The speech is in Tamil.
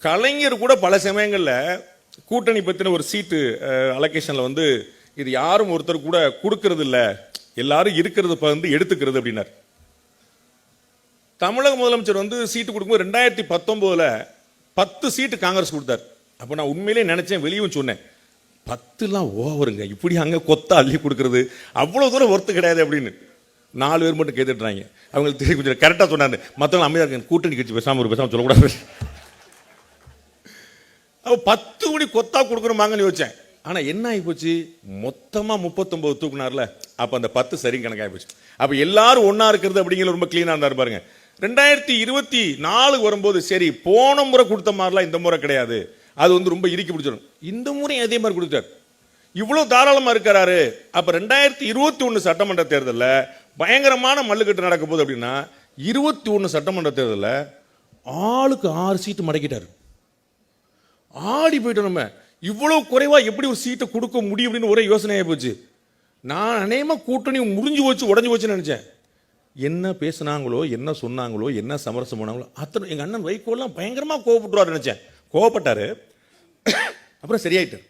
கலைஞர் கூட பல சமயங்களில் கூட்டணி பற்றின ஒரு சீட்டு அலோகேஷனில் வந்து இது யாரும் ஒருத்தர் கூட கொடுக்கறது இல்லை, எல்லாரும் இருக்கிறது வந்து எடுத்துக்கிறது அப்படின்னார். தமிழக முதலமைச்சர் வந்து சீட்டு கொடுக்கும்போது 2019 10 சீட்டு காங்கிரஸ் கொடுத்தார். அப்போ நான் உண்மையிலே நினைச்சேன், வெளியும் சொன்னேன், 10லாம் ஓவருங்க, இப்படி அங்கே கொத்தா அள்ளி கொடுக்கறது அவ்வளோ தூரம் ஒர்த்து கிடையாது அப்படின்னு. 4 பேர் மட்டும் கேட்டுட்டுறாங்க. அவங்களுக்கு தெரியும், கொஞ்சம் கரெக்டாக சொன்னாங்க. மற்றவங்க அமைதியாக இருக்காங்க, கூட்டணி கட்சி பேசாமல் சொல்லக்கூடாது. அப்போ 10 கோடி கொத்தா கொடுக்குறோமாங்கன்னு யோசிச்சேன். ஆனால் என்ன ஆகி போச்சு, மொத்தமாக 39 தூக்குனார்ல, அப்போ அந்த 10 சரி கணக்காகி போச்சு. அப்போ எல்லாரும் ஒன்றா இருக்கிறது அப்படிங்கிற ரொம்ப கிளீனாக இருந்தார் பாருங்க. 2024 வரும்போது சரி, போன முறை கொடுத்த மாதிரிலாம் இந்த முறை கிடையாது, அது வந்து ரொம்ப இறுக்கி பிடிச்சிடும். இந்த முறை அதே மாதிரி கொடுத்தார். இவ்வளோ தாராளமாக இருக்கிறாரு. அப்போ 2021 சட்டமன்ற தேர்தலில் பயங்கரமான மல்லுக்கட்டு நடக்க போகுது அப்படின்னா, 21 சட்டமன்ற தேர்தலில் ஆளுக்கு 6 சீட்டு மடக்கிட்டார். ஆடி போயிட்டோம். நம்ம இவ்வளவு குறைவா எப்படி ஒரு சீட்டை கொடுக்க முடியும் அப்படின்னு ஒரே யோசனையாகி போச்சு. நான் அநேகமாக கூட்டணி முறிஞ்சு போச்சு, உடஞ்சு போச்சுன்னு நினைச்சேன். என்ன பேசினாங்களோ, என்ன சொன்னாங்களோ, என்ன சமரசம் பண்ணாங்களோ அத்தனை எங்கள் அண்ணன் வைகோலாம் பயங்கரமாக கோவப்பட்டுருவார் நினைச்சேன். கோவப்பட்டாரு, அப்புறம் சரியாயிட்டார்.